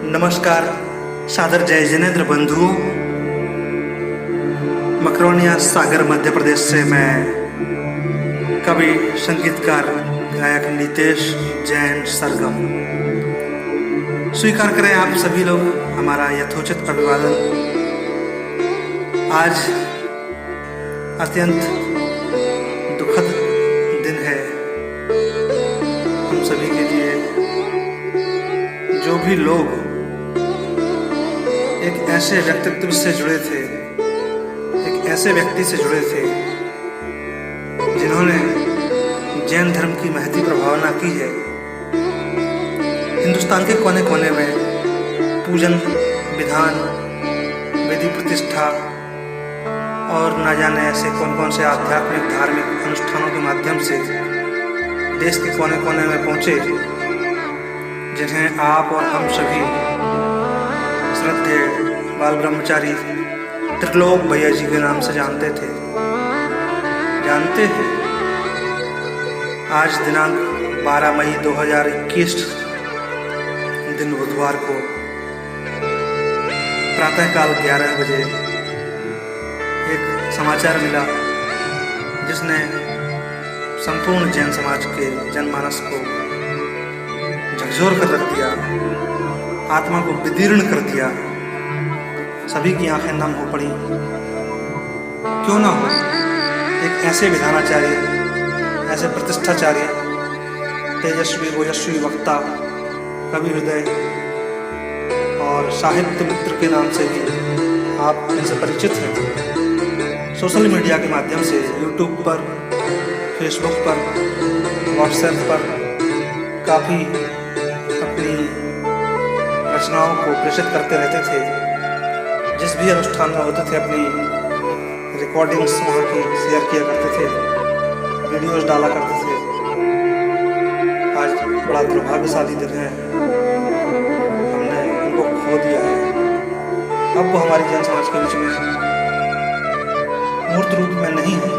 नमस्कार, सादर जय जिनेन्द्र बंधुओं। मकरोनिया सागर मध्य प्रदेश से मैं कवि संगीतकार गायक नितेश जैन सरगम स्वीकार करें आप सभी लोग हमारा यथोचित अभिवादन। आज अत्यंत दुखद दिन है हम सभी के लिए। जो भी लोग एक ऐसे व्यक्तित्व से जुड़े थे, एक ऐसे व्यक्ति से जुड़े थे जिन्होंने जैन धर्म की महती प्रभावना की है। हिंदुस्तान के कोने कोने में पूजन विधान, विधि प्रतिष्ठा और न जाने ऐसे कौन कौन से आध्यात्मिक धार्मिक अनुष्ठानों के माध्यम से देश के कोने कोने में पहुंचे, जिन्हें आप और हम सभी श्रद्धेय बाल ब्रह्मचारी त्रिलोक भैया जी के नाम से जानते हैं। आज दिनांक 12 मई 2021 दिन बुधवार को प्रातःकाल 11 बजे एक समाचार मिला जिसने संपूर्ण जैन समाज के जनमानस को झकझोर कर रख दिया, आत्मा को विदीर्ण कर दिया। सभी की आंखें नम हो पड़ी। क्यों ना हो, एक ऐसे विधानाचार्य, ऐसे प्रतिष्ठाचार्य, तेजस्वी ओजस्वी वक्ता, कवि हृदय और साहित्य मित्र के नाम से भी आप इनसे परिचित हैं। सोशल मीडिया के माध्यम से यूट्यूब पर, फेसबुक पर, व्हाट्सएप पर काफ़ी अपनी रचनाओं को प्रेषित करते रहते थे। जिस भी अनुष्ठान में होते थे अपनी रिकॉर्डिंग्स वहाँ की शेयर किया करते थे, वीडियोस डाला करते थे। आज बड़ा दुर्भाग्यशाली दिन है, हमने उनको खो दिया है। अब वो हमारी जैन समाज के बीच में मूर्त रूप में नहीं है।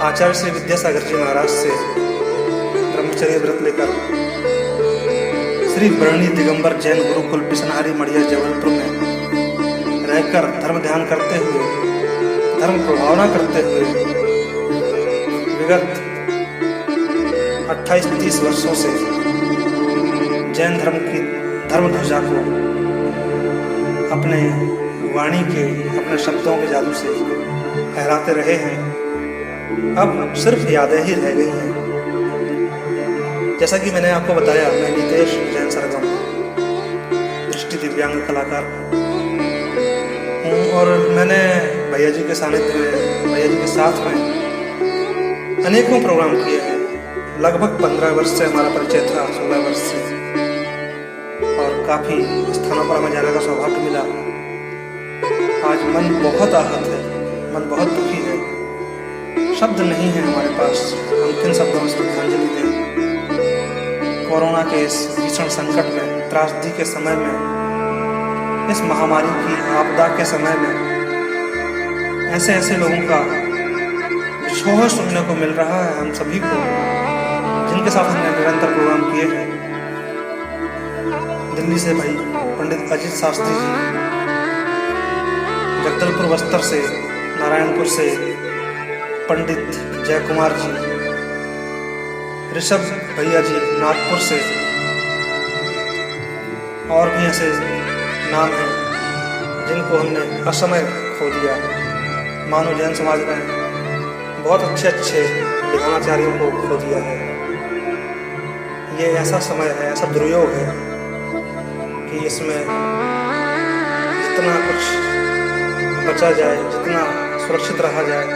आचार्य श्री विद्यासागर जी महाराज से ब्रह्मचर्य व्रत लेकर श्री बरणी दिगंबर जैन गुरुकुल पिसनारी मड़िया जबलपुर में रहकर धर्म ध्यान करते हुए, धर्म प्रभावना करते हुए विगत 28-30 वर्षों से जैन धर्म की धर्म ध्वजा को अपने वाणी के, अपने शब्दों के जादू से फहराते रहे हैं। अब सिर्फ यादें ही रह गई हैं। जैसा कि मैंने आपको बताया, मैं नितेश जैन सरगम दृष्टि दिव्यांग कलाकार हूँ और मैंने भैया जी के सानिध्य में, भैया जी के साथ में अनेकों प्रोग्राम किए हैं। लगभग 15 वर्ष से हमारा परिचय था, 16 वर्ष से, और काफ़ी स्थानों पर हमें जाने का सौभाग्य मिला। आज मन बहुत आहत है, मन बहुत दुखी है। शब्द नहीं है हमारे पास, हम किन शब्दों में श्रद्धांजलि दें। कोरोना के इस भीषण संकट में, त्रासदी के समय में, इस महामारी की आपदा के समय में ऐसे ऐसे लोगों का विछोह सुनने को मिल रहा है हम सभी को, जिनके साथ हमने निरंतर प्रोग्राम किए हैं। दिल्ली से भाई पंडित अजित शास्त्री जी, जगदलपुर बस्तर से, नारायणपुर से पंडित जय कुमार जी, ऋषभ भैया जी नागपुर से, और भी ऐसे नाम हैं जिनको हमने असमय खो दिया। मानव जैन समाज में बहुत अच्छे अच्छे विधानाचार्यों को खो दिया है। ये ऐसा समय है, ऐसा दुर्योग है कि इसमें जितना कुछ बचा जाए, जितना सुरक्षित रहा जाए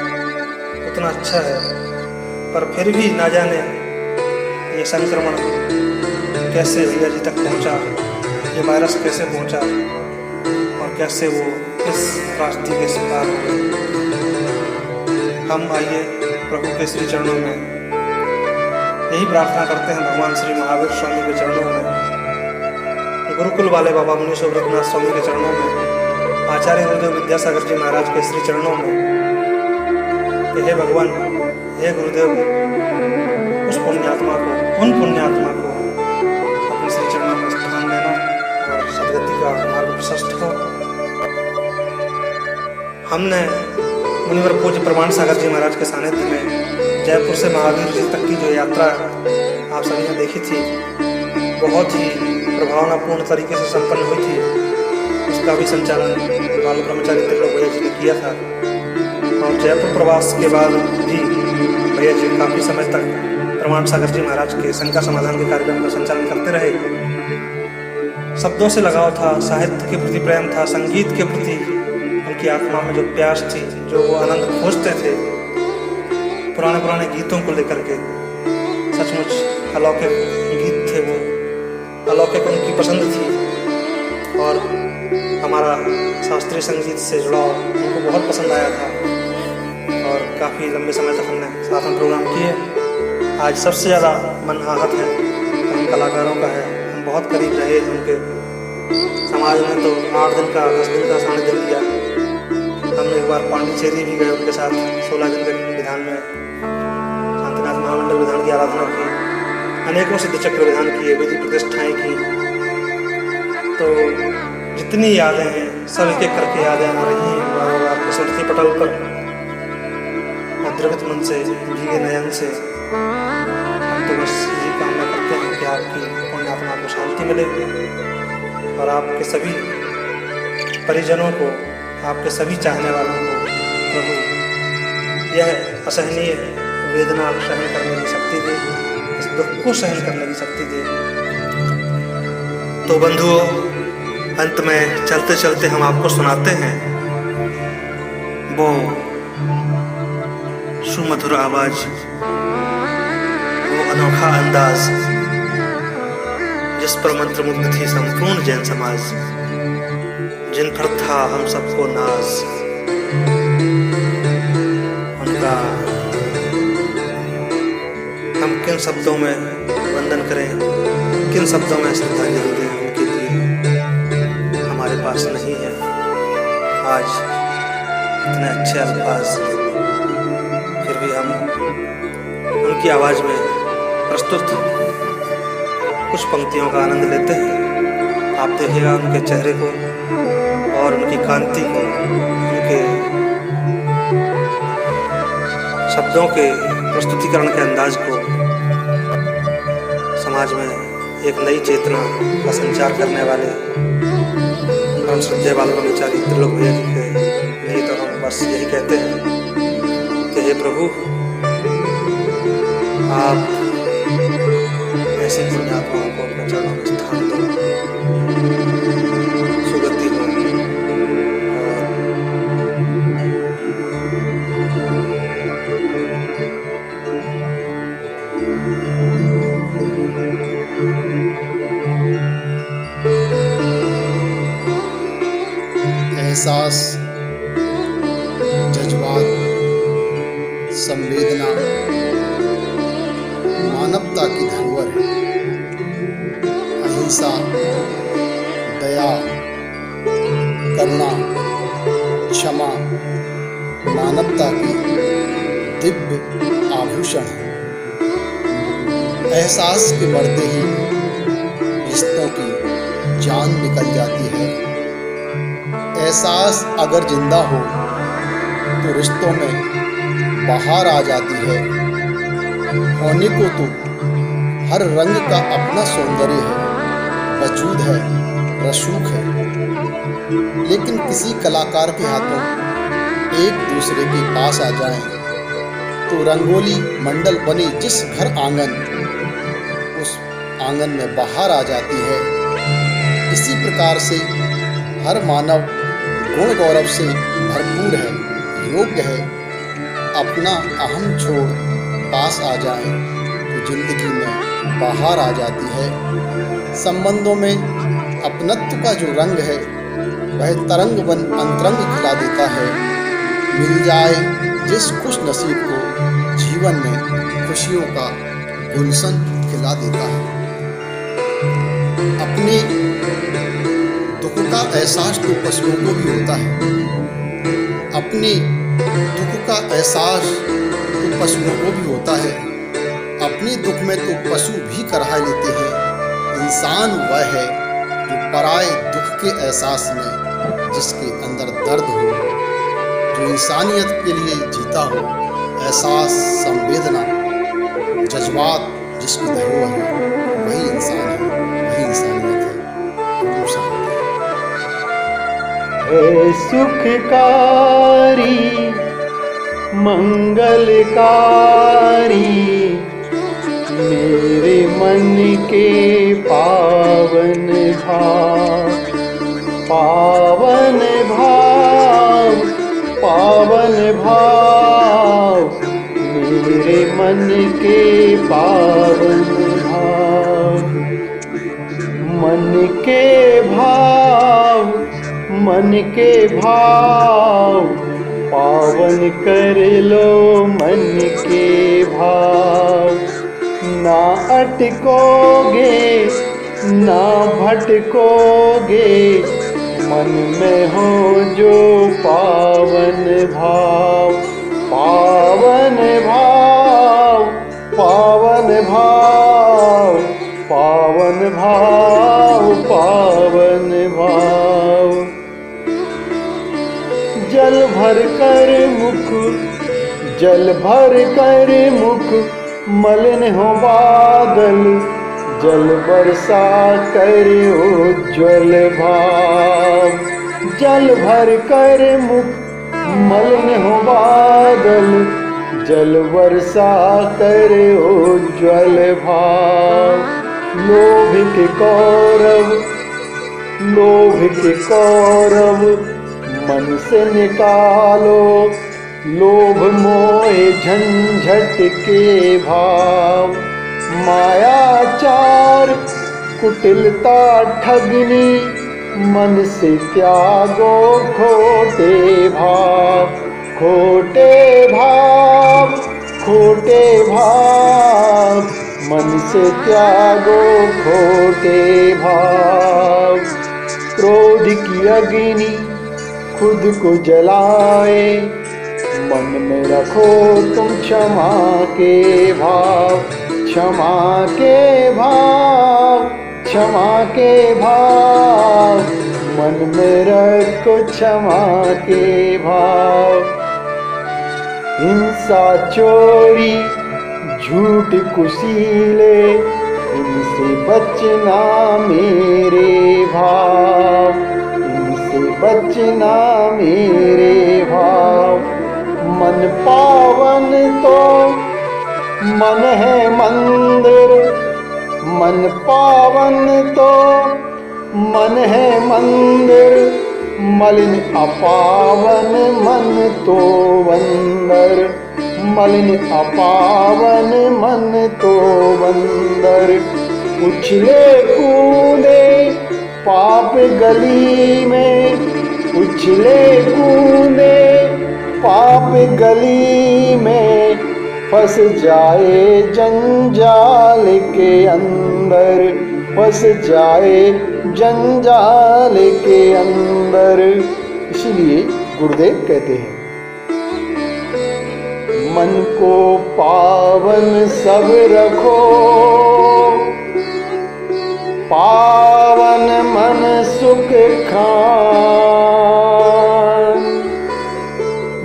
उतना अच्छा है। पर फिर भी ना जाने ये संक्रमण कैसे भैया जी तक पहुंचा, ये वायरस कैसे पहुंचा और कैसे वो इस त्रासदी के शिकार हुए। हम आइए प्रभु के श्री चरणों में यही प्रार्थना करते हैं, भगवान श्री महावीर स्वामी के चरणों में, गुरुकुल वाले बाबा मुनीश व्रतनाथ स्वामी के चरणों में, आचार्य गुरुदेव विद्यासागर जी महाराज के श्री चरणों में, हे भगवान, हे गुरुदेव, उस पुण्यात्मा को, उन पुण्यात्मा को अपने श्री चरणों में स्थान देना। हमने मुनिवर पूज्य प्रमाण सागर जी महाराज के सानिध्य में जयपुर से महावीर जी तक की जो यात्रा आप सभी ने देखी थी, बहुत ही प्रभावनापूर्ण तरीके से संपन्न हुई थी। उसका भी संचालन बाल ब्रह्मचारी त्रिलोक भैया जी ने किया था। और जयपुर प्रवास के बाद भी भैया जी काफ़ी समय तक प्रमाण सागर जी महाराज के शंका समाधान के कार्यक्रम का संचालन करते रहे। शब्दों से लगाव था, साहित्य के प्रति प्रेम था, संगीत के प्रति उनकी आत्मा में जो प्यास थी, जो वो आनंद खोजते थे, पुराने गीतों को लेकर के सचमुच अलौकिक गीत थे वो, अलौकिक उनकी पसंद थी। और हमारा शास्त्रीय संगीत से जुड़ाव उनको बहुत पसंद आया था और काफ़ी लंबे समय तक हमने साथ में प्रोग्राम किए। आज सबसे ज़्यादा मन आहत है हम कलाकारों का है। हम बहुत करीब रहे हैं उनके। समाज ने तो 8 दिन का 10 दिन का सानिध्य दिया। हम एक बार पांडिचेरी भी गए उनके साथ 16 दिन के विधान में शांतिनाथ महामंडल विधान की आराधना की, अनेकों सिद्ध चक्र विधान किए, विधि प्रतिष्ठाएँ की। तो जितनी यादें हैं सब एक एक करके यादें आ रही हैं आपके स्मृति पटल पर। द्रवित मन से, भीगे नयन से हम तो बस यही कामना करते हैं कि आपकी पुण्यात्मा को शांति मिले और आपके सभी परिजनों को, आपके सभी चाहने वालों को प्रभु यह असहनीय वेदना सहन करने की शक्ति दे, इस दुख को सहन करने की शक्ति दे। तो बंधुओं, अंत में चलते चलते हम आपको सुनाते हैं वो सुमधुर आवाज, वो अनोखा अंदाज जिस पर मंत्रमुग्ध थी संपूर्ण जैन समाज, जिन पर था हम सबको नाज। उनका हम किन शब्दों में वंदन करें, किन शब्दों में श्रद्धांजलि दें उनके लिए, हमारे पास नहीं है आज इतने अच्छे अल्फाज। फिर भी हम उनकी आवाज़ में प्रस्तुत कुछ पंक्तियों का आनंद लेते हैं। आप देखिएगा उनके चेहरे को और उनकी कांति को, उनके शब्दों के प्रस्तुतिकरण के अंदाज को। समाज में एक नई चेतना का संचार करने वाले परम श्रद्धेय बाल ब्रह्मचारी त्रिलोक भैया जी के लिए तो हम बस यही कहते हैं कि हे प्रभु, आप ऐसी पुण्यात्माओं को अपने चरणों में स्थान दो, सुगति हो। एहसास, जज्बात, संवेदना मानवता की धरोहर है। अहिंसा, दया, करुणा, क्षमा मानवता की दिव्य आभूषण है। एहसास के बढ़ते ही रिश्तों की जान निकल जाती है। एहसास अगर जिंदा हो तो रिश्तों में बाहर आ जाती है। होने को तो हर रंग का अपना सौंदर्य है, वजूद है, रसूख है, लेकिन किसी कलाकार के हाथों एक दूसरे के पास आ जाएं तो रंगोली मंडल बने जिस घर आंगन, उस आंगन में बाहर आ जाती है। इसी प्रकार से हर मानव गुण गौरव से भरपूर है, योग्य है। अपना अहम छोड़ पास आ जाए तो जिंदगी में बाहर आ जाती है। संबंधों में अपनत्व का जो रंग है वह तरंग बन अंतरंग खिला देता है। मिल जाए जिस खुश नसीब को जीवन में खुशियों का गुलशन खिला देता है। अपने दुख का एहसास तो पशुओं को भी होता है। अपने दुख का एहसास तो पशुओं को भी होता है। अपने दुख में तो पशु भी कराह लेते हैं। इंसान वह है जो पराए दुख के एहसास में जिसके अंदर दर्द हो जो इंसानियत के लिए जीता हो, एहसास, संवेदना, जज्बात जिसकी धरोहर है, वही इंसान है, वही इंसानियत है। तुम शांति। है सुखकारी मंगलकारी मेरे मन के पावन भाव, पावन भाव, पावन भाव मेरे मन के पावन भाव, मन के भाव, मन के भाव पावन कर लो मन के भाव। ना अटकोगे ना भटकोगे, मन में हो जो पावन भाव, पावन भाव, पावन भाव, पावन भाव, पावन भाव। जल भर कर मुख, जल भर कर मुख मलिन हो बादल, जल बरसा कर उज्ज्वल भाव। जल भर कर मुख मलिन हो बादल, जल बरसा कर उज्ज्वल भाव। लोभ के कौरव, लोभ के कौरव मन से निकालो, लोभ मोह झंझट के भाव। मायाचार कुटिलता ठगनी, मन से त्यागो खोटे भाव, खोटे भाव, खोटे भाव मन से त्यागो खोटे भाव। क्रोध की अग्नि खुद को जलाए, मन में रखो तुम क्षमा के भाव, क्षमा के भाव, क्षमा के भाव मन में रखो क्षमा के भाव। हिंसा चोरी झूठ कुशीले, इनसे बचना मेरे भाव, इनसे बचना मेरे भाव। मन पावन तो मन है मंदिर, मन पावन तो मन है मंदिर, मलिन अपावन मन तो बंदर, मलिन अपावन मन तो बंदर। उछले कूदे पाप गली में, उछले कूदे पाप गली में, फंस जाए जंजाल के अंदर, फंस जाए जंजाल के अंदर। इसलिए गुरुदेव कहते हैं, मन को पावन सब रखो, पावन मन सुख खान।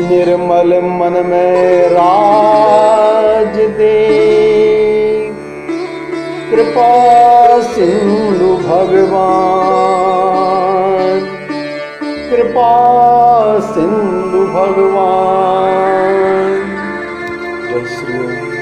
निर्मल मन में राज दे, कृपा सिंधु भगवान, कृपा सिंधु भगवान। जय श्री राम।